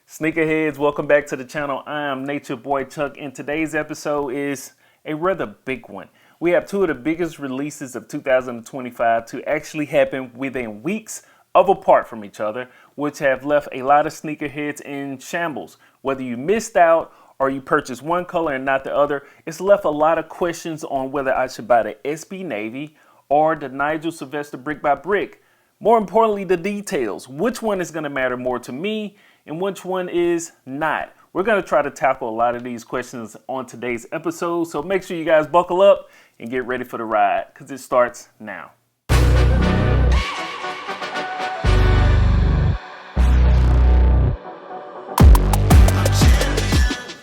Sneakerheads, welcome back to the channel. I am Nature Boy Chuck, and today's episode is a rather big one. We have two of the biggest releases of 2025 to actually happen within weeks of apart from each other, which have left a lot of sneakerheads in shambles. Whether you missed out or you purchased one color and not the other, it's left a lot of questions on whether I should buy the SB Navy or the Nigel Sylvester Brick by Brick. More importantly, the details. Which one is going to matter more to me and which one is not? We're going to try to tackle a lot of these questions on today's episode, so make sure you guys buckle up and get ready for the ride because it starts now.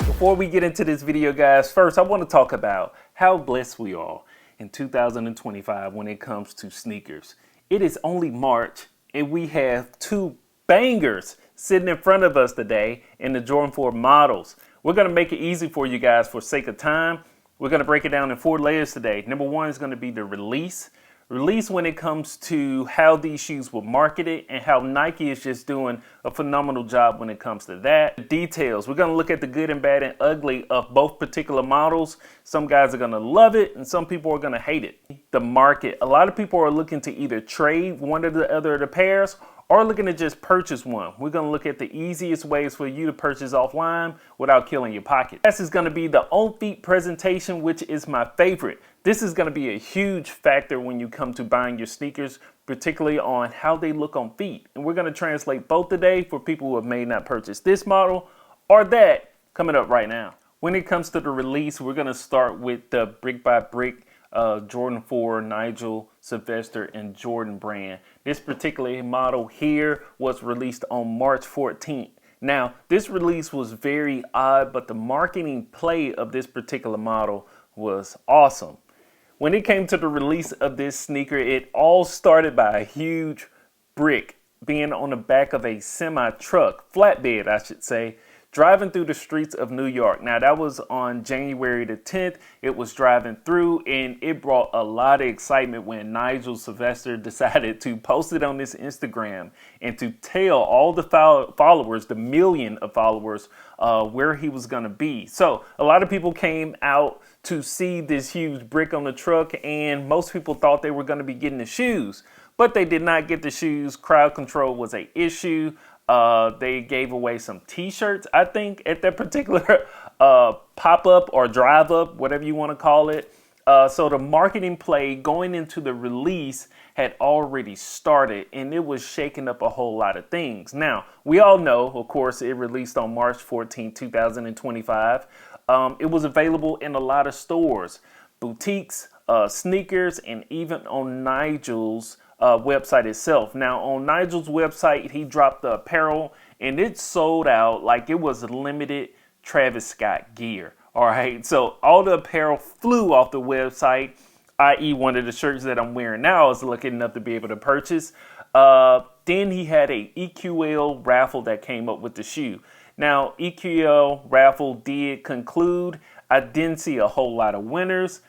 Before we get into this video, guys, first I want to talk about how blessed we are in 2025 when it comes to sneakers. It is only March and we have two bangers sitting in front of us today in the Jordan 4 models. We're going to make it easy for you guys for sake of time. We're going to break it down in 4 layers today. Number one is going to be the release when it comes to how these shoes were marketed and how Nike is just doing a phenomenal job when it comes to that. The details, we're going to look at the good and bad and ugly of both particular models. Some guys are going to love it and some people are going to hate it. The market, a lot of people are looking to either trade one or the other of the pairs or looking to just purchase one. We're going to look at the easiest ways for you to purchase offline without killing your pocket. This is going to be the on feet presentation, which is my favorite. This is going to be a huge factor when you come to buying your sneakers, particularly on how they look on feet. And we're going to translate both today for people who have may not purchased this model or that coming up right now. When it comes to the release, we're going to start with the brick by brick Jordan 4, Nigel Sylvester, and Jordan brand. This particular model here was released on March 14th. Now, this release was very odd, but the marketing play of this particular model was awesome. When it came to the release of this sneaker, it all started by a huge brick being on the back of a semi-truck, flatbed, I should say, driving through the streets of New York. Now, that was on January the 10th. It was driving through, and it brought a lot of excitement when Nigel Sylvester decided to post it on his Instagram and to tell all the followers, the million of followers, where he was going to be. So a lot of people came out to see this huge brick on the truck, and most people thought they were going to be getting the shoes, but they did not get the shoes. Crowd control was an issue. They gave away some t-shirts, I think, at that particular pop-up or drive-up, whatever you want to call it. So the marketing play going into the release had already started, and it was shaking up a whole lot of things. Now, we all know, of course, it released on March 14, 2025. It was available in a lot of stores, boutiques, sneakers, and even on Nigel's website itself. Now, on Nigel's website, he dropped the apparel and it sold out like it was limited Travis Scott gear. All right, so all the apparel flew off the website, i.e. one of the shirts that I'm wearing now is lucky enough to be able to purchase. Then he had a EQL raffle that came up with the shoe. Now, EQL raffle did conclude. I didn't see a whole lot of winners.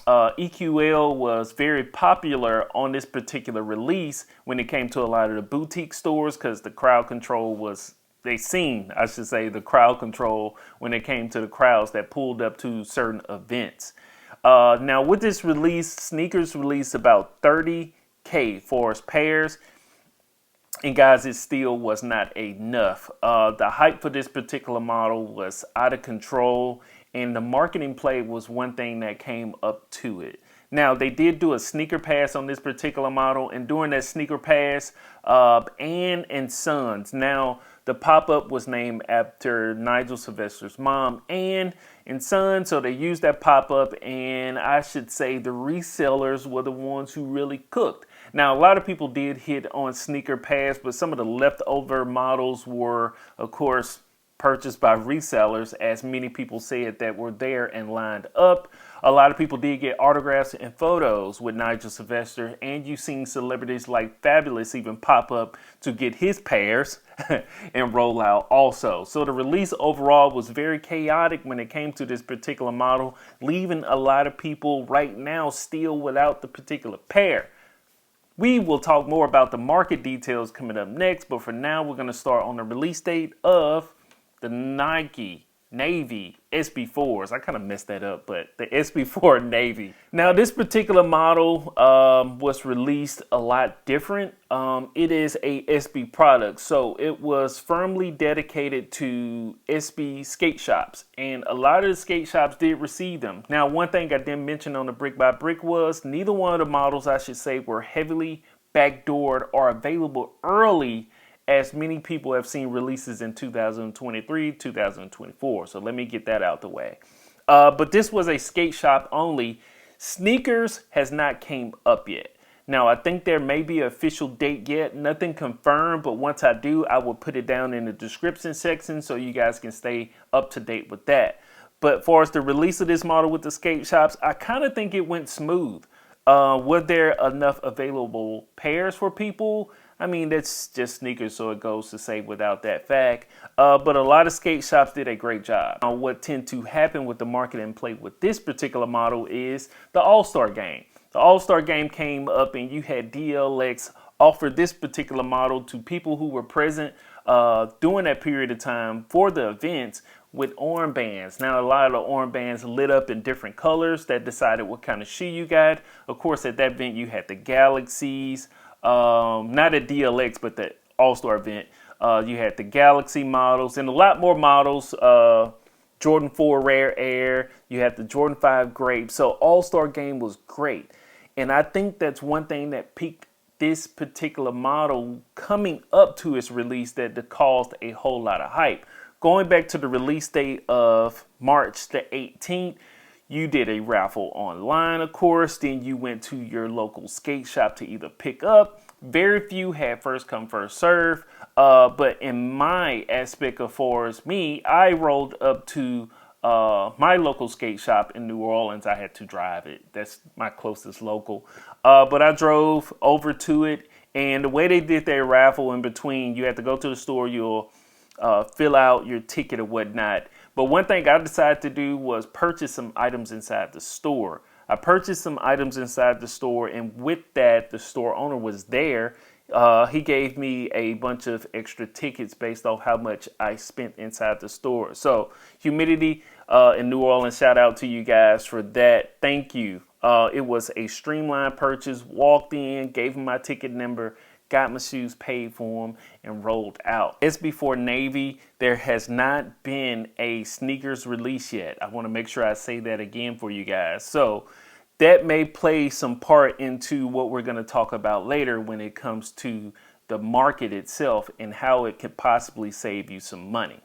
EQL was very popular on this particular release when it came to a lot of the boutique stores because the crowd control was, the crowd control when it came to the crowds that pulled up to certain events. Now with this release, sneakers released about 30K for its pairs. And guys, it still was not enough. The hype for this particular model was out of control, and the marketing play was one thing that came up to it. Now, they did do a sneaker pass on this particular model, and during that sneaker pass, Ann and Sons. Now, the pop-up was named after Nigel Sylvester's mom, Ann and Sons, so they used that pop-up, and I should say the resellers were the ones who really cooked. Now, a lot of people did hit on sneaker pass, but some of the leftover models were, of course, purchased by resellers, as many people said that were there and lined up. A lot of people did get autographs and photos with Nigel Sylvester, and you've seen celebrities like Fabulous even pop up to get his pairs and roll out also. So the release overall was very chaotic when it came to this particular model, leaving a lot of people right now still without the particular pair. We will talk more about the market details coming up next, but for now, we're going to start on the release date of the Nike Navy SB4s. I kind of messed that up, but the SB4 Navy. Now, this particular model was released a lot different. It is a SB product, so it was firmly dedicated to SB skate shops, and a lot of the skate shops did receive them. Now, one thing I didn't mention on the brick by brick was neither one of the models, I should say, were heavily backdoored or available early, as many people have seen releases in 2023, 2024. So let me get that out the way. But this was a skate shop only. Sneakers has not came up yet. Now, I think there may be an official date yet. Nothing confirmed, but once I do, I will put it down in the description section so you guys can stay up to date with that. But for us, the release of this model with the skate shops, I kind of think it went smooth. Were there enough available pairs for people? I mean, that's just sneakers, so it goes to say without that fact. But a lot of skate shops did a great job. Now, what tend to happen with the market and play with this particular model is the All-Star Game. The All-Star Game came up and you had DLX offer this particular model to people who were present during that period of time for the events with armbands. Now, a lot of the armbands lit up in different colors that decided what kind of shoe you got. Of course, at that event, you had the Galaxies. Not at DLX, but the All-Star event. You had the Galaxy models and a lot more models. Jordan 4 Rare Air. You had the Jordan 5 Grape. So All-Star Game was great. And I think that's one thing that piqued this particular model coming up to its release that caused a whole lot of hype. Going back to the release date of March the 18th, you did a raffle online, of course. Then you went to your local skate shop to either pick up. Very few had first come, first serve. But in my aspect of far as me, I rolled up to my local skate shop in New Orleans. I had to drive it. That's my closest local. But I drove over to it. And the way they did their raffle in between, you had to go to the store. You'll fill out your ticket or whatnot. But one thing I decided to do was purchase some items inside the store. I purchased some items inside the store, and with that, the store owner was there. He gave me a bunch of extra tickets based off how much I spent inside the store. So, Humidity in New Orleans, shout out to you guys for that. Thank you. It was a streamlined purchase. Walked in, gave him my ticket number, got my shoes, paid for them, and rolled out. SB4 Navy, there has not been a sneakers release yet. I want to make sure I say that again for you guys. So that may play some part into what we're going to talk about later when it comes to the market itself and how it could possibly save you some money.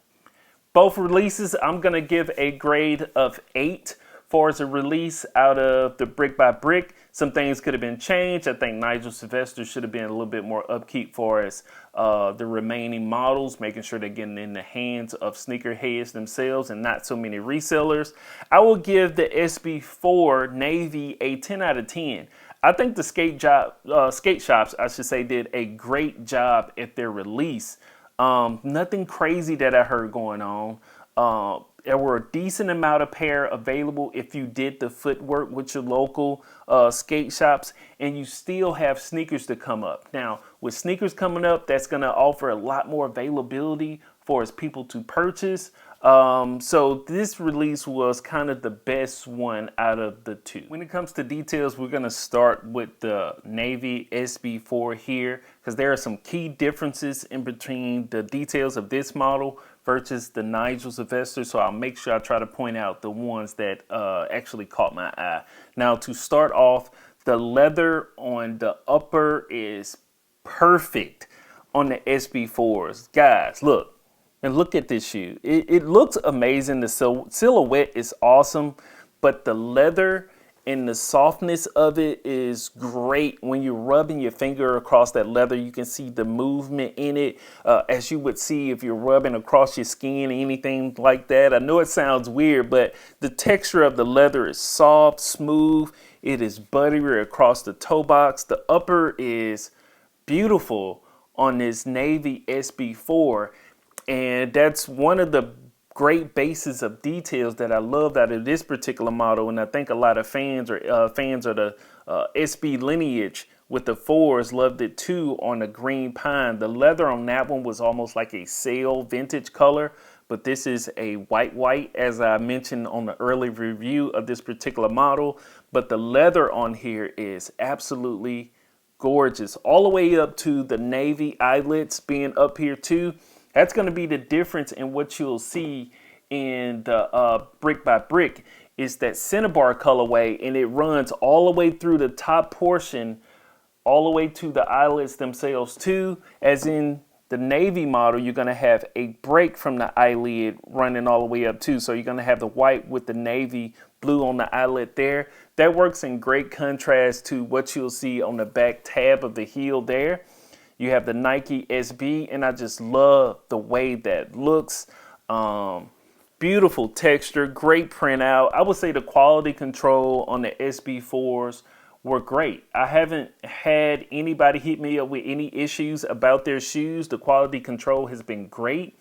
Both releases, I'm going to give a grade of 8. Far as a release out of the brick by brick, some things could have been changed. I think Nigel Sylvester should have been a little bit more upkeep for as the remaining models, making sure they're getting in the hands of sneakerheads themselves and not so many resellers. I will give the SB4 Navy a 10 out of 10. I think the skate shops, I should say, did a great job at their release. Nothing crazy that I heard going on. There were a decent amount of pair available if you did the footwork with your local skate shops, and you still have sneakers to come up. Now, with sneakers coming up, that's going to offer a lot more availability for people to purchase. So this release was kind of the best one out of the two. When it comes to details, we're going to start with the Navy SB4 here, because there are some key differences in between the details of this model versus the Nigel Sylvester. So I'll make sure I try to point out the ones that actually caught my eye. Now, to start off, the leather on the upper is perfect on the SB4s. Guys, look. And look at this shoe. It looks amazing. The silhouette is awesome, but the leather and the softness of it is great. When you're rubbing your finger across that leather, you can see the movement in it, as you would see if you're rubbing across your skin or anything like that. I know it sounds weird, but the texture of the leather is soft, smooth. It is buttery across the toe box. The upper is beautiful on this Navy SB4. And that's one of the great bases of details that I loved out of this particular model. And I think a lot of fans of the SB lineage with the 4s loved it too on the green pine. The leather on that one was almost like a sail vintage color. but this is a white, as I mentioned on the early review of this particular model. But the leather on here is absolutely gorgeous, all the way up to the navy eyelets being up here too. That's going to be the difference in what you'll see in the brick by brick. Is that cinnabar colorway, and it runs all the way through the top portion, all the way to the eyelets themselves too. As in the navy model, you're going to have a break from the eyelid running all the way up too. So you're going to have the white with the navy blue on the eyelet there. That works in great contrast to what you'll see on the back tab of the heel there. You have the Nike SB, and I just love the way that looks. Beautiful texture, great printout. I would say the quality control on the SB4s were great. I haven't had anybody hit me up with any issues about their shoes. The quality control has been great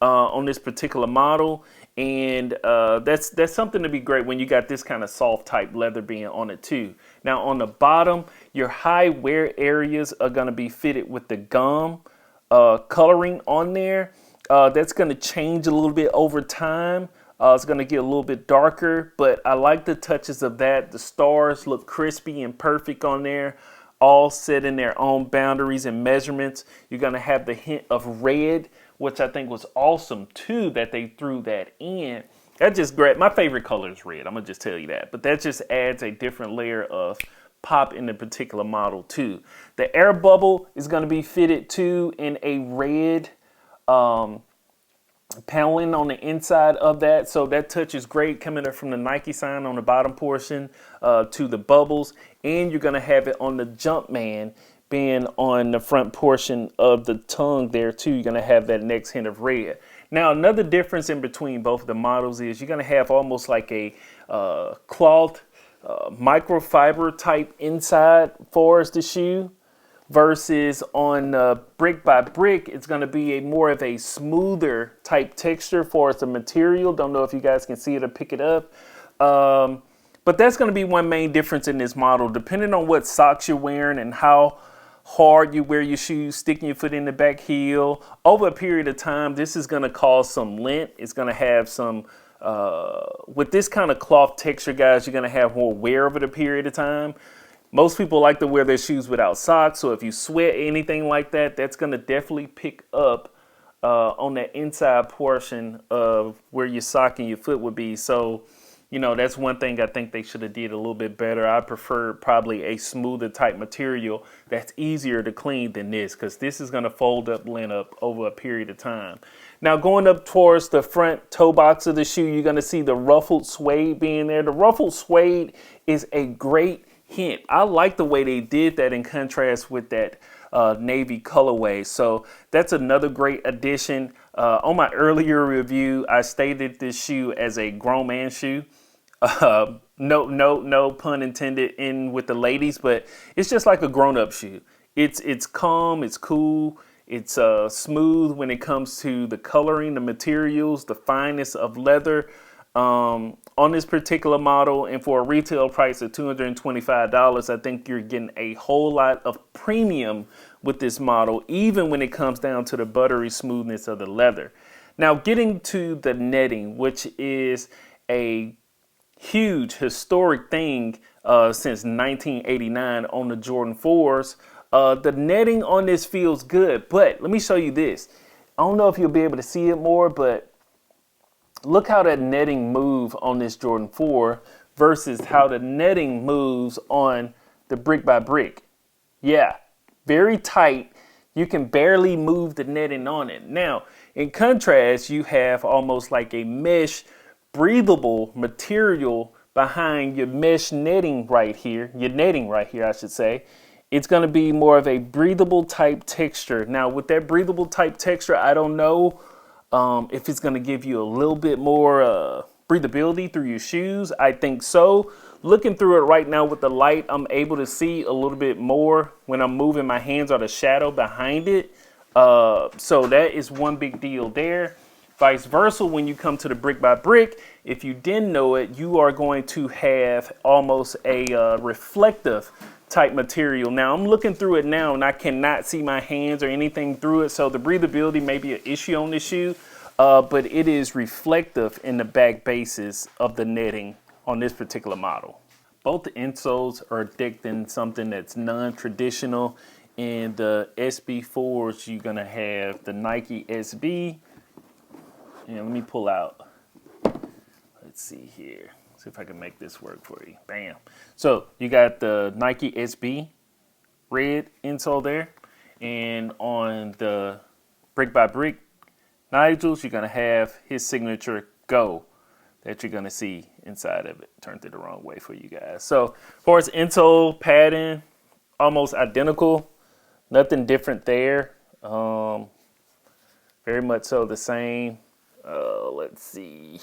on this particular model. And that's something to be great when you got this kind of soft type leather being on it too. Now on the bottom, your high wear areas are going to be fitted with the gum coloring on there. That's going to change a little bit over time. It's going to get a little bit darker, but I like the touches of that. The stars look crispy and perfect on there, all set in their own boundaries and measurements. You're going to have the hint of red, which I think was awesome too, that they threw that in. That just great. My favorite color is red. I'm going to just tell you that, but that just adds a different layer of pop in the particular model too. The air bubble is going to be fitted too in a red paneling on the inside of that, so that touch is great, coming up from the Nike sign on the bottom portion to the bubbles, and you're going to have it on the Jumpman being on the front portion of the tongue there too. You're going to have that next hint of red. Now another difference in between both of the models is you're going to have almost like a cloth microfiber type inside for the shoe, versus on brick by brick, it's going to be a more of a smoother type texture for the material. Don't know if you guys can see it or pick it up. But that's going to be one main difference in this model. Depending on what socks you're wearing and how hard you wear your shoes, sticking your foot in the back heel, over a period of time, this is going to cause some lint. It's going to have some, with this kind of cloth texture, guys, you're going to have more wear over the period of time. Most people like to wear their shoes without socks, so if you sweat anything like that, that's going to definitely pick up on that inside portion of where your sock and your foot would be. So, you know, that's one thing I think they should have did a little bit better. I prefer probably a smoother type material that's easier to clean than this, because this is going to fold up, lint up over a period of time. Now going up towards the front toe box of the shoe, you're going to see the ruffled suede being there. The ruffled suede is a great hint. I like the way they did that in contrast with that navy colorway. So that's another great addition. On my earlier review, I stated this shoe as a grown man shoe. No pun intended in with the ladies, but it's just like a grown-up shoe. It's calm, it's cool, it's smooth when it comes to the coloring, the materials, the fineness of leather. On this particular model, and for a retail price of $225, I think you're getting a whole lot of premium with this model, even when it comes down to the buttery smoothness of the leather. Now getting to the netting, which is a huge historic thing since 1989 on the Jordan 4s. The netting on this feels good, but let me show you this. I don't know if you'll be able to see it more, but look how that netting moves on this Jordan 4 versus how the netting moves on the brick by brick. Yeah, very tight. You can barely move the netting on it. Now, in contrast, you have almost like a mesh breathable material behind your mesh netting right here. Your netting right here, I should say. It's going to be more of a breathable type texture. Now, with that breathable type texture, I don't know if it's going to give you a little bit more breathability through your shoes. I think so. Looking through it right now with the light, I'm able to see a little bit more when I'm moving my hands or the shadow behind it. So that is one big deal there. Vice versa, when you come to the brick by brick, if you didn't know it, you are going to have almost a reflective type material. Now I'm looking through it now and I cannot see my hands or anything through it, so the breathability may be an issue on this shoe. but it is reflective in the back bases of the netting on this particular model. Both the insoles are decked in something that's non-traditional. In the SB4s, you're gonna have the Nike SB. And let me pull out, let's see here. See if I can make this work for you. Bam. So you got the Nike SB red insole there. And on the brick by brick Nigel's, you're gonna have his signature Go that you're gonna see inside of it. Turned it the wrong way for you guys. So as far as insole padding, almost identical. Nothing different there. Very much so the same. Let's see.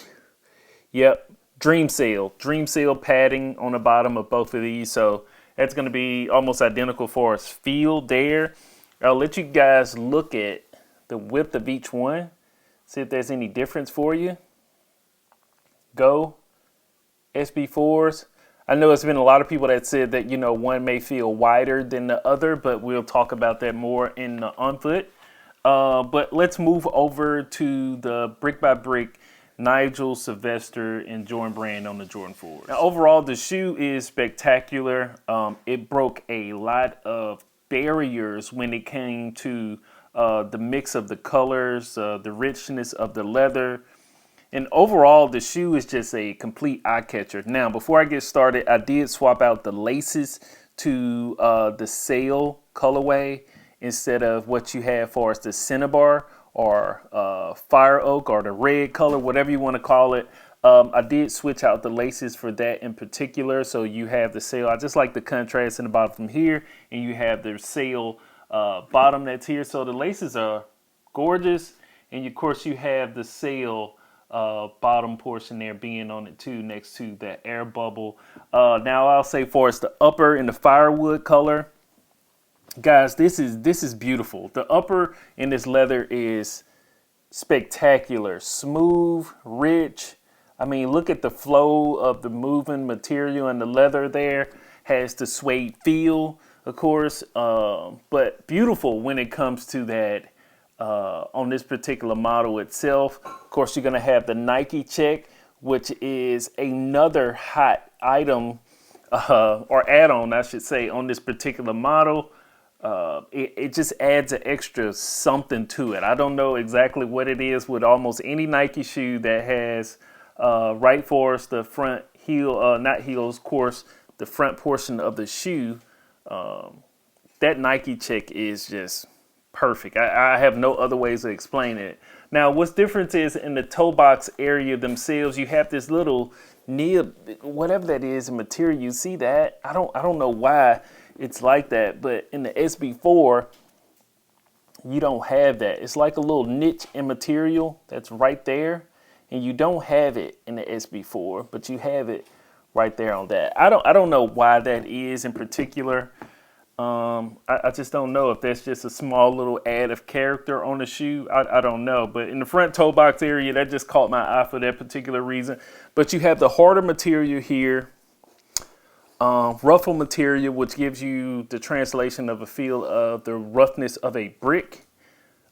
Yep, Dream Seal padding on the bottom of both of these. So that's going to be almost identical for us. Feel there. I'll let you guys look at the width of each one. See if there's any difference for you. Go. SB4s. I know it's been a lot of people that said that, you know, one may feel wider than the other, but we'll talk about that more in the on foot. But let's move over to the brick by brick Nigel Sylvester and Jordan brand on the Jordan 4s. Now, overall, the shoe is spectacular. It broke a lot of barriers when it came to the mix of the colors, the richness of the leather. And overall, the shoe is just a complete eye catcher. Now, before I get started, I did swap out the laces to the sail colorway instead of what you have for us, the cinnabar or fire oak or the red color, whatever you want to call it. I did switch out the laces for that in particular. So you have the sail. I just like the contrast in the bottom from here, and you have the sail bottom that's here. So the laces are gorgeous. And of course you have the sail bottom portion there being on it too, next to the air bubble. Now I'll say for us the upper in the firewood color, guys, this is beautiful. The upper in this leather is spectacular, smooth, rich. I mean, look at the flow of the moving material, and the leather there has the suede feel, of course, but beautiful when it comes to that. On this particular model itself, of course, you're going to have the Nike check, which is another hot item or add-on, I should say, on this particular model. It just adds an extra something to it. I don't know exactly what it is with almost any Nike shoe that has right for us the front heel, not heels, of course, the front portion of the shoe. That Nike check is just perfect. I have no other ways to explain it. Now, what's different is in the toe box area themselves, you have this little nib, whatever that is, material. You see that? I don't know why it's like that, but in the SB4, you don't have that. It's like a little niche in material that's right there, and you don't have it in the SB4, but you have it right there on that. I don't know why that is in particular. I just don't know if that's just a small little add of character on the shoe. I don't know. But in the front toe box area, that just caught my eye for that particular reason. But you have the harder material here, ruffle material, which gives you the translation of a feel of the roughness of a brick.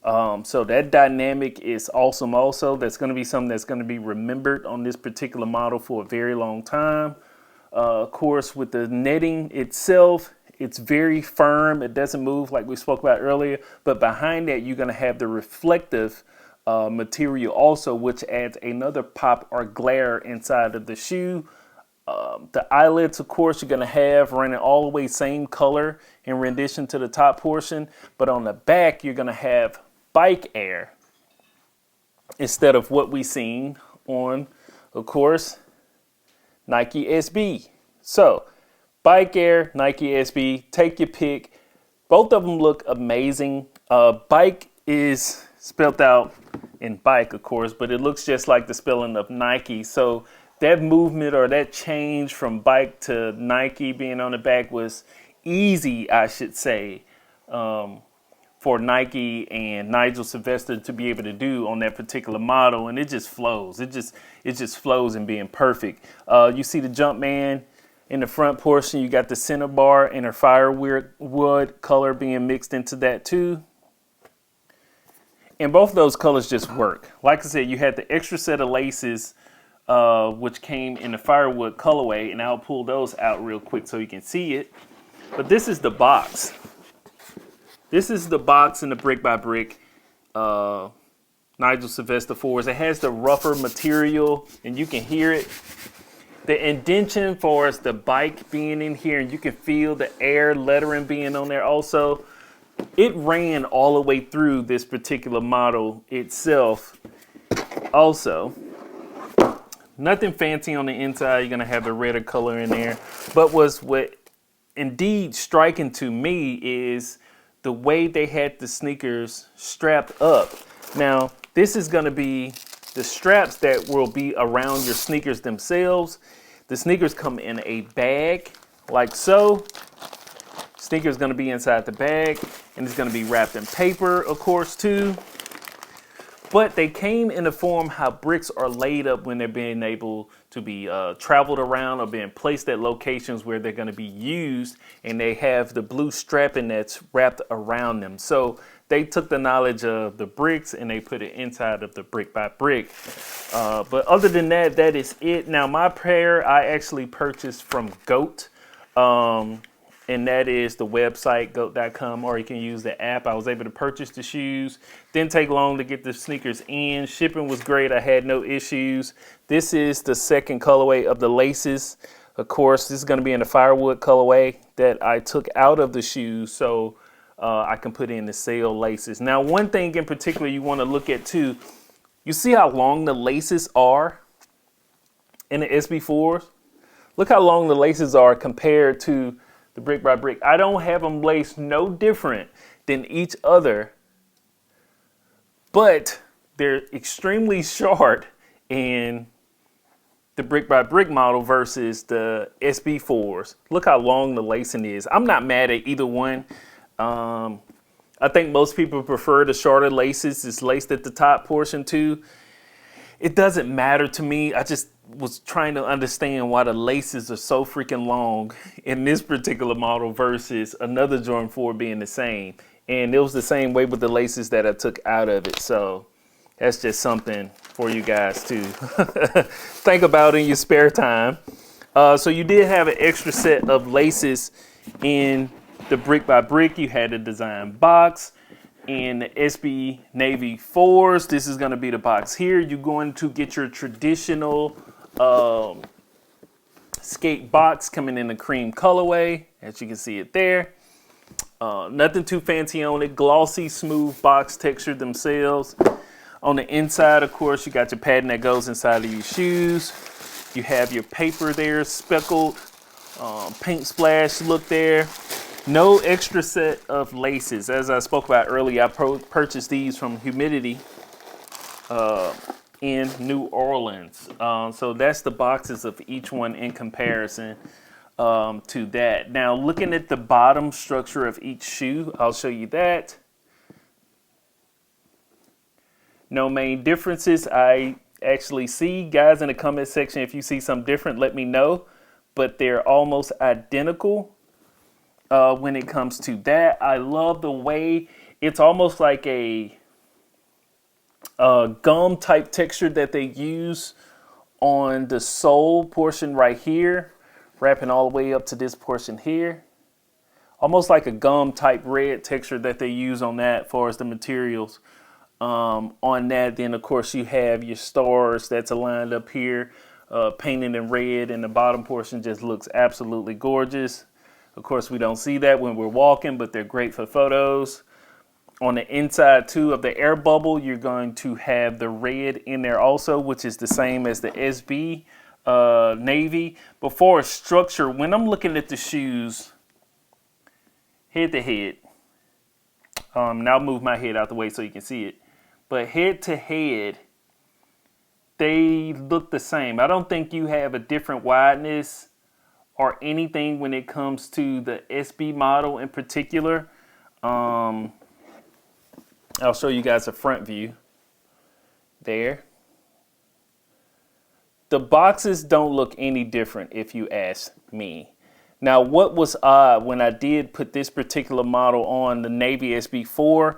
So that dynamic is awesome also. That's going to be something that's going to be remembered on this particular model for a very long time. Of course, with the netting itself, it's very firm. It doesn't move like we spoke about earlier. But behind that, you're going to have the reflective material also, which adds another pop or glare inside of the shoe. The eyelets, of course, you're going to have running all the way same color in rendition to the top portion. But on the back, you're going to have bike air instead of what we seen on, of course, Nike SB. So Bike Air, Nike SB, take your pick. Both of them look amazing. Bike is spelled out in bike, of course, but it looks just like the spelling of Nike. So that movement or that change from bike to Nike being on the back was easy, I should say, for Nike and Nigel Sylvester to be able to do on that particular model. And it just flows. It just flows in being perfect. You see the Jumpman. In the front portion, you got the cinnabar and a firewood color being mixed into that too. And both of those colors just work. Like I said, you had the extra set of laces, which came in the firewood colorway, and I'll pull those out real quick so you can see it. But this is the box. This is the box in the brick by brick Nigel Sylvester 4s. It has the rougher material, and you can hear it. The indentation for the bike being in here, and you can feel the air lettering being on there also. It ran all the way through this particular model itself. Also, nothing fancy on the inside. You're gonna have the redder color in there. But what indeed striking to me is the way they had the sneakers strapped up. Now, this is gonna be the straps that will be around your sneakers themselves. The sneakers come in a bag like so. Sneakers gonna be inside the bag, and it's gonna be wrapped in paper, of course, too. But they came in the form how bricks are laid up when they're being able to be traveled around or being placed at locations where they're gonna be used, and they have the blue strapping that's wrapped around them. So they took the knowledge of the bricks and they put it inside of the brick by brick. But other than that, that is it. Now, my pair I actually purchased from GOAT. And that is the website, goat.com, or you can use the app. I was able to purchase the shoes. Didn't take long to get the sneakers in. Shipping was great. I had no issues. This is the second colorway of the laces. Of course, this is going to be in the firewood colorway that I took out of the shoes so I can put in the sail laces. Now, one thing in particular you want to look at too, you see how long the laces are in the SB4s? Look how long the laces are compared to the brick by brick. I don't have them laced no different than each other, but they're extremely short in the brick by brick model versus the SB4s. Look how long the lacing is. I'm not mad at either one. I think most people prefer the shorter laces. It's laced at the top portion too. It doesn't matter to me. I just was trying to understand why the laces are so freaking long in this particular model versus another Jordan 4 being the same. And it was the same way with the laces that I took out of it. So that's just something for you guys to think about in your spare time. So you did have an extra set of laces in the brick by brick. You had a design box. In the SB Navy 4s, this is going to be the box here. You're going to get your traditional skate box coming in the cream colorway, as you can see it there. Nothing too fancy on it. Glossy, smooth box texture themselves. On the inside, of course, you got your padding that goes inside of your shoes. You have your paper there, speckled, paint splash look there. No extra set of laces. As I spoke about earlier, I purchased these from Humidity in New Orleans. So that's the boxes of each one in comparison to that. Now, looking at the bottom structure of each shoe, I'll show you that. No main differences I actually see. Guys, in the comment section, if you see something different, let me know. But they're almost identical. When it comes to that, I love the way it's almost like a gum type texture that they use on the sole portion right here, wrapping all the way up to this portion here. Almost like a gum type red texture that they use on that as far as the materials on that. Then of course you have your stars that's aligned up here, painted in red, and the bottom portion just looks absolutely gorgeous. Of course, we don't see that when we're walking, but they're great for photos. On the inside, too, of the air bubble, you're going to have the red in there also, which is the same as the SB Navy. But for structure, when I'm looking at the shoes, head to head, and I'll move my head out the way so you can see it. But head to head, they look the same. I don't think you have a different wideness or anything when it comes to the SB model in particular. I'll show you guys a front view there. The boxes don't look any different if you ask me. Now, what was odd when I did put this particular model on the Navy SB4,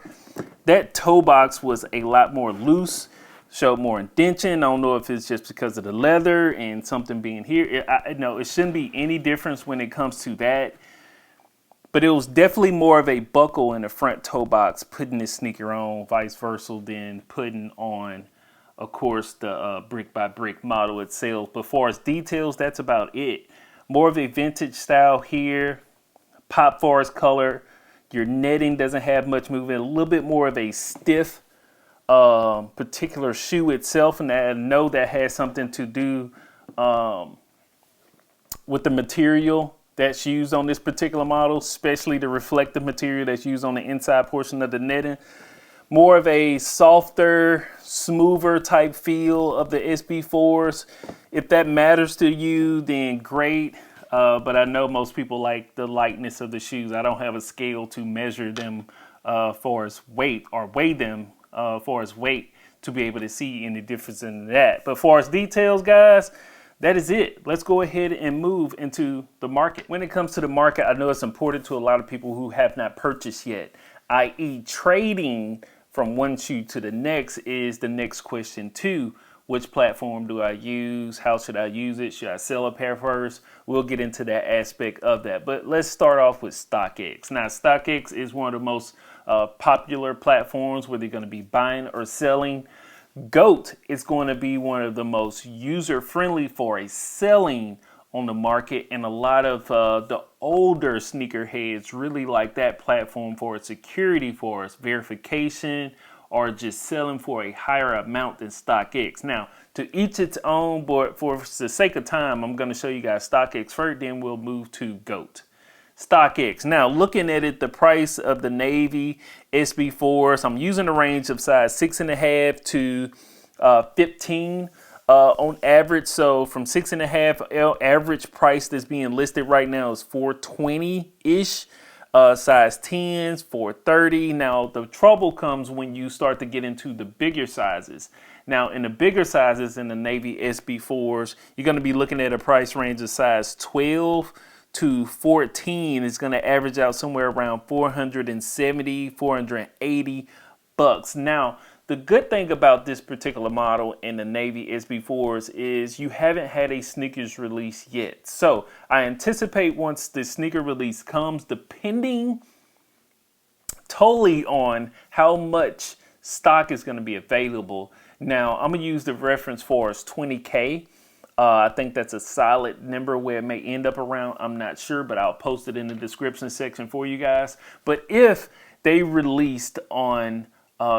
that toe box was a lot more loose, showed more indentation. I don't know if it's just because of the leather and something being here. No, it shouldn't be any difference when it comes to that. But it was definitely more of a buckle in the front toe box, putting this sneaker on, vice versa, than putting on, of course, the brick by brick model itself. But as far as details, that's about it. More of a vintage style here, pop forest color. Your netting doesn't have much movement. A little bit more of a stiff particular shoe itself, and I know that has something to do with the material that's used on this particular model, especially the reflective material that's used on the inside portion of the netting. More of a softer, smoother type feel of the SB4s. If that matters to you, then great. But I know most people like the lightness of the shoes. I don't have a scale to measure them for as weight or weigh them for as weight to be able to see any difference in that. But for as details, guys, that is it. Let's go ahead and move into the market. When it comes to the market, I know it's important to a lot of people who have not purchased yet, i.e. trading from one shoe to the next is the next question too. Which platform do I use? How should I use it? Should I sell a pair first? We'll get into that aspect of that. But let's start off with StockX. Now, StockX is one of the most popular platforms where they're going to be buying or selling. GOAT is going to be one of the most user-friendly for a selling on the market, and a lot of the older sneakerheads really like that platform for its security, for its verification, or just selling for a higher amount than StockX. Now, to each its own, but for the sake of time, I'm going to show you guys StockX first, then we'll move to GOAT. StockX. Now, looking at it, the price of the Navy SB4s, I'm using a range of size 6.5 to 15 on average. So from 6.5, average price that's being listed right now is $420-ish. Size 10s, $430. Now, the trouble comes when you start to get into the bigger sizes. Now, in the bigger sizes in the Navy SB4s, you're going to be looking at a price range of size 12 to 14. It's going to average out somewhere around $470, $480 bucks. Now, the good thing about this particular model in the Navy SB4s is you haven't had a sneakers release yet. So I anticipate once the sneaker release comes, depending totally on how much stock is going to be available. Now, I'm going to use the reference for as 20K. I think that's a solid number where it may end up around. I'm not sure, but I'll post it in the description section for you guys. But if they released on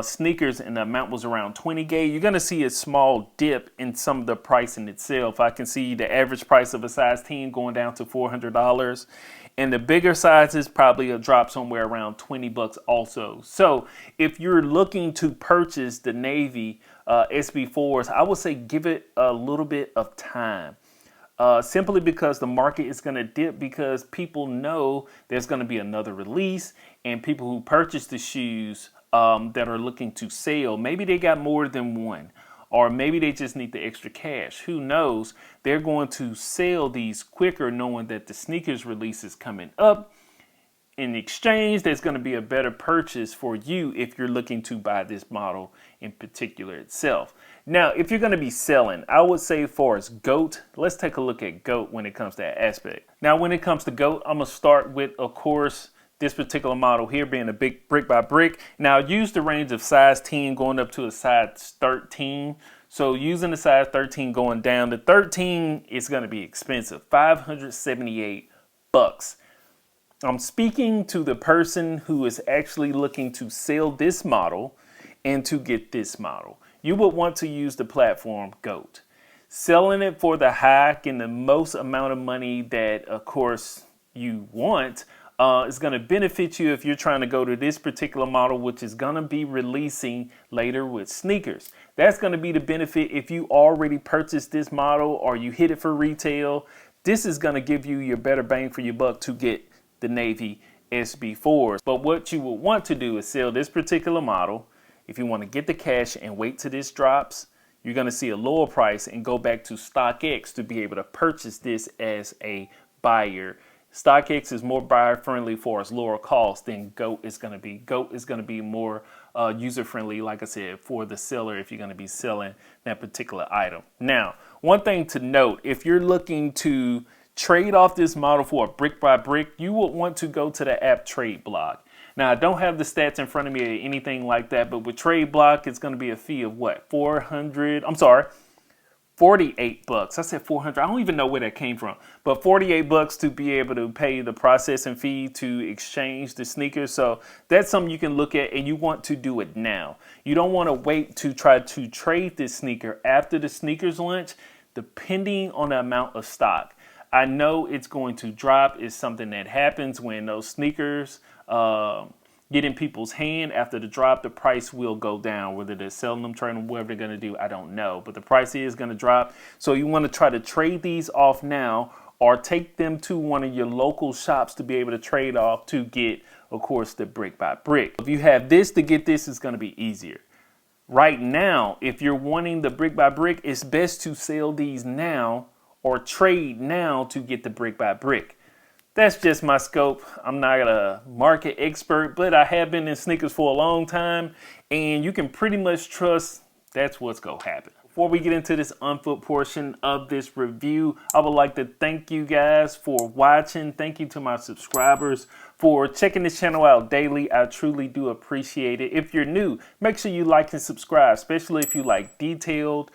sneakers and the amount was around 20K, you're going to see a small dip in some of the pricing itself. I can see the average price of a size 10 going down to $400. And the bigger sizes probably a drop somewhere around 20 bucks also. So if you're looking to purchase the Navy SB4s, I would say give it a little bit of time. Simply because the market is going to dip, because people know there's going to be another release, and people who purchase the shoes that are looking to sell, maybe they got more than one, or maybe they just need the extra cash. Who knows? They're going to sell these quicker, knowing that the sneakers release is coming up. In exchange, there's going to be a better purchase for you if you're looking to buy this model in particular itself. Now, if you're going to be selling, I would say for as GOAT, let's take a look at GOAT when it comes to that aspect. Now, when it comes to GOAT, I'm going to start with, of course, this particular model here being a big brick by brick. Now, I used the range of size 10 going up to a size 13. So using the size 13 going down, the 13 is going to be expensive, $578 bucks. I'm speaking to the person who is actually looking to sell this model and to get this model. You would want to use the platform GOAT. Selling it for the hike and the most amount of money that, of course, you want is going to benefit you if you're trying to go to this particular model, which is going to be releasing later with sneakers. That's going to be the benefit if you already purchased this model or you hit it for retail. This is going to give you your better bang for your buck to get the Navy SB4s. But what you would want to do is sell this particular model. If you want to get the cash and wait till this drops, you're going to see a lower price and go back to StockX to be able to purchase this as a buyer StockX is more buyer friendly for its lower cost than GOAT is going to be. GOAT is going to be more user friendly, like I said, for the seller if you're going to be selling that particular item. Now, one thing to note, if you're looking to trade off this model for a brick by brick, you would want to go to the app Trade Block. Now, I don't have the stats in front of me or anything like that, but with Trade Block, it's going to be a fee of what? 48 bucks. I said 400. I don't even know where that came from, but 48 bucks to be able to pay the processing fee to exchange the sneakers. So that's something you can look at, and you want to do it now. You don't want to wait to try to trade this sneaker after the sneakers launch, depending on the amount of stock. I know it's going to drop. It's something that happens when those sneakers get in people's hand. After the drop, the price will go down. Whether they're selling them, trading them, whatever they're going to do, I don't know. But the price is going to drop. So you want to try to trade these off now, or take them to one of your local shops to be able to trade off to get, of course, the brick by brick. If you have this to get this, it's going to be easier. Right now, if you're wanting the brick by brick, it's best to sell these now or trade now to get the brick by brick. That's just my scope. I'm not a market expert, but I have been in sneakers for a long time, and you can pretty much trust that's what's going to happen. Before we get into this on-foot portion of this review, I would like to thank you guys for watching. Thank you to my subscribers for checking this channel out daily. I truly do appreciate it. If you're new, make sure you like and subscribe, especially if you like detailed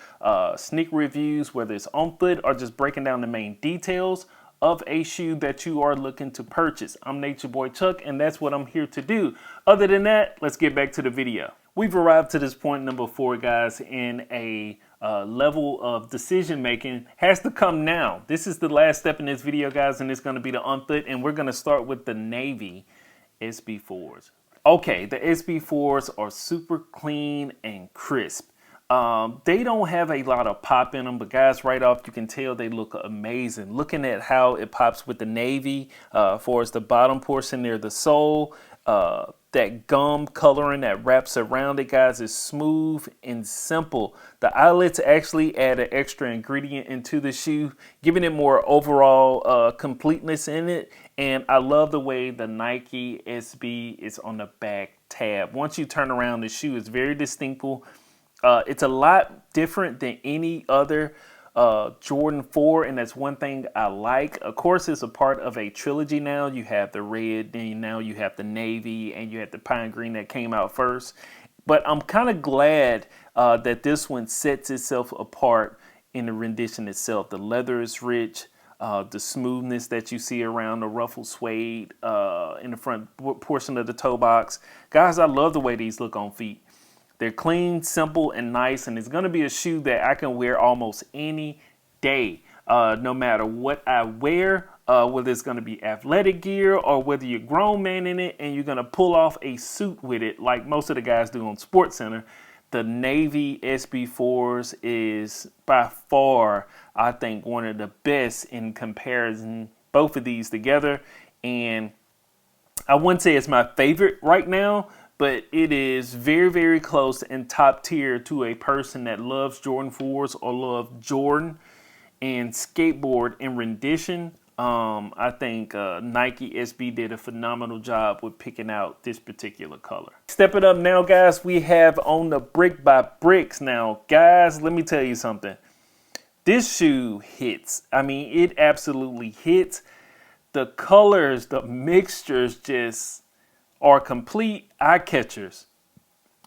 sneak reviews, whether it's on foot or just breaking down the main details of a shoe that you are looking to purchase. I'm Nature Boy Chuck, and that's what I'm here to do. Other than that, let's get back to the video. We've arrived to this point number 4, guys, in a level of decision making has to come now. This is the last step in this video, guys, and it's going to be the on foot, and we're going to start with the navy SB4s. Okay, the SB4s are super clean and crisp. They don't have a lot of pop in them, but guys, right off you can tell they look amazing. Looking at how it pops with the navy, for as the bottom portion near the sole, that gum coloring that wraps around it, guys, is smooth and simple. The eyelets actually add an extra ingredient into the shoe, giving it more overall completeness in it. And I love the way the Nike SB is on the back tab. Once you turn around, the shoe is very distinctful. It's a lot different than any other Jordan 4, and that's one thing I like. Of course, it's a part of a trilogy now. You have the red, then now you have the navy, and you have the pine green that came out first. But I'm kind of glad that this one sets itself apart in the rendition itself. The leather is rich. The smoothness that you see around the ruffled suede in the front portion of the toe box. Guys, I love the way these look on feet. They're clean, simple, and nice, and it's going to be a shoe that I can wear almost any day, no matter what I wear, whether it's going to be athletic gear or whether you're a grown man in it and you're going to pull off a suit with it like most of the guys do on SportsCenter. The Navy SB4s is by far, I think, one of the best in comparison, both of these together. And I wouldn't say it's my favorite right now, but it is very, very close and top tier to a person that loves Jordan 4s or loves Jordan and skateboard in rendition. I think Nike SB did a phenomenal job with picking out this particular color. Step it up now, guys. We have on the brick by bricks. Now, guys, let me tell you something. This shoe hits. I mean, it absolutely hits. The colors, the mixtures just are complete eye catchers.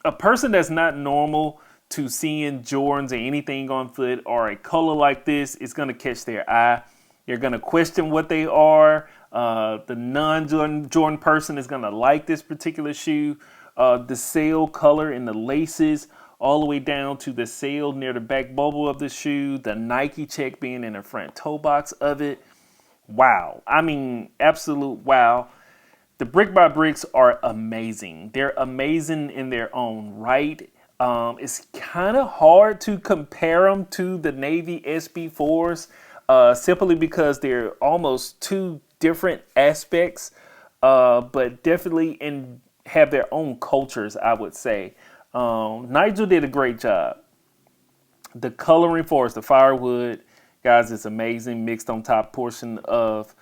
A person that's not normal to seeing Jordans or anything on foot or a color like this is going to catch their eye. You're going to question what they are. The non-Jordan person is going to like this particular shoe. The sail color and the laces all the way down to the sail near the back bubble of the shoe. The Nike check being in the front toe box of it. Wow. I mean, absolute wow. The brick by bricks are amazing. They're amazing in their own right. It's kind of hard to compare them to the Navy SB4s simply because they're almost two different aspects, but definitely have their own cultures, I would say. Nigel did a great job. The coloring for us, the firewood, Guys, it's amazing. Mixed on top portion of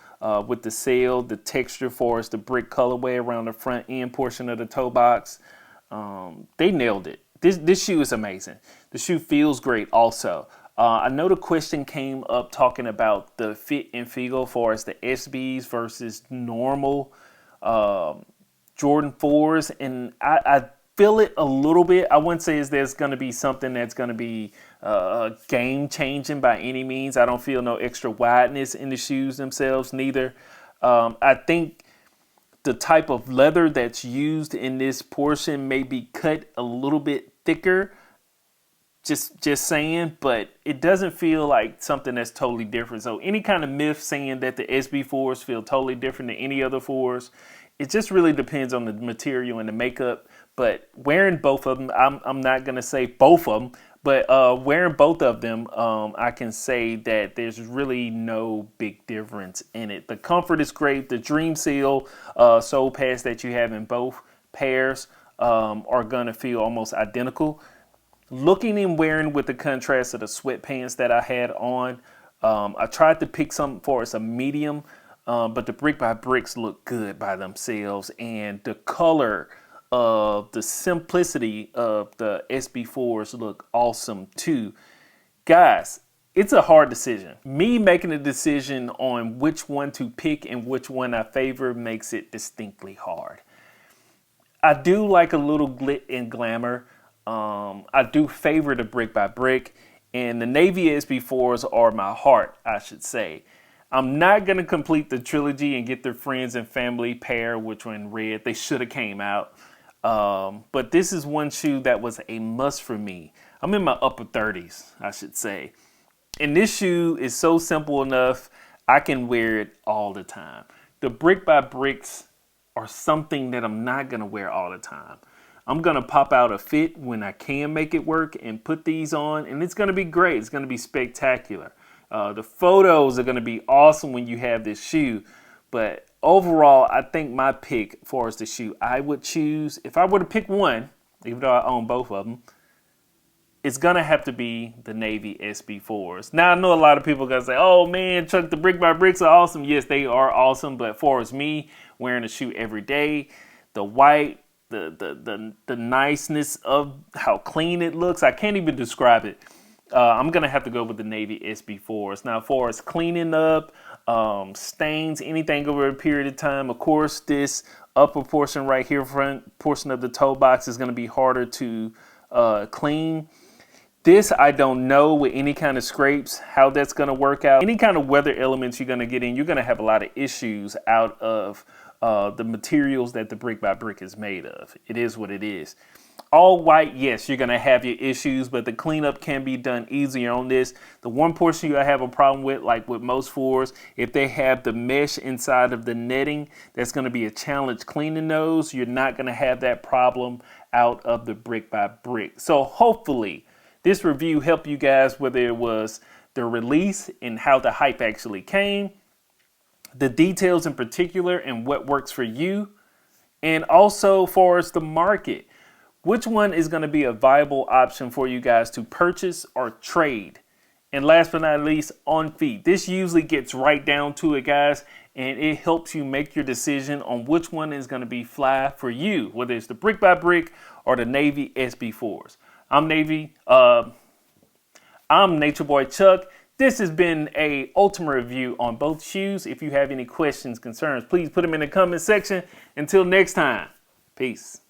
with the sail, the texture for us, the brick colorway around the front end portion of the toe box. They nailed it. This shoe is amazing. The shoe feels great also. I know the question came up talking about the fit and feel for as the SBs versus normal Jordan 4s, and I feel it a little bit. I wouldn't say there's going to be something that's going to be game changing by any means. I don't feel no extra wideness in the shoes themselves neither. I think the type of leather that's used in this portion may be cut a little bit thicker. Just saying, but it doesn't feel like something that's totally different. So any kind of myth saying that the SB4s feel totally different than any other 4s, it just really depends on the material and the makeup. But wearing both of them, I'm not going to say both of them, but wearing both of them, I can say that there's really no big difference in it. The comfort is great. The Dream Seal sole pads that you have in both pairs are going to feel almost identical. Looking and wearing with the contrast of the sweatpants that I had on, I tried to pick something for us a medium, but the brick by bricks look good by themselves, and the color of the simplicity of the SB4s look awesome too. Guys, it's a hard decision. Me making a decision on which one to pick and which one I favor makes it distinctly hard. I do like a little glit and glamour. I do favor the brick by brick, and the navy SB4s are my heart, I should say. I'm not going to complete the trilogy and get their friends and family pair, which were in red. They should have came out. But this is one shoe that was a must for me. I'm in my upper 30s, I should say. And this shoe is so simple enough, I can wear it all the time. The brick by bricks are something that I'm not going to wear all the time. I'm going to pop out a fit when I can make it work and put these on, and it's going to be great. It's going to be spectacular. The photos are going to be awesome when you have this shoe, but overall, I think my pick for the shoe I would choose, if I were to pick one, even though I own both of them, it's going to have to be the Navy SB4s. Now, I know a lot of people are going to say, oh man, Chuck, the brick by bricks are awesome. Yes, they are awesome, but for as me, wearing a shoe every day, the white, the niceness of how clean it looks, I can't even describe it. I'm gonna have to go with the Navy SB4s. Now, for us cleaning up, stains, anything over a period of time, of course, this upper portion right here, front portion of the toe box, is gonna be harder to clean. This, I don't know with any kind of scrapes how that's gonna work out. Any kind of weather elements you're gonna get in, you're gonna have a lot of issues out of the materials that the brick by brick is made of. It is what it is. All white, yes, you're gonna have your issues, but the cleanup can be done easier on this. The one portion you have a problem with, like with most 4s, if they have the mesh inside of the netting, that's gonna be a challenge cleaning those. You're not gonna have that problem out of the brick by brick. So hopefully this review helped you guys, whether it was the release and how the hype actually came, the details in particular and what works for you, and also for us the market. Which one is going to be a viable option for you guys to purchase or trade? And last but not least, on feet. This usually gets right down to it, guys, and it helps you make your decision on which one is going to be fly for you, whether it's the brick by brick or the Navy SB4s. I'm Nature Boy Chuck. This has been a ultimate review on both shoes. If you have any questions, concerns, please put them in the comment section. Until next time, peace.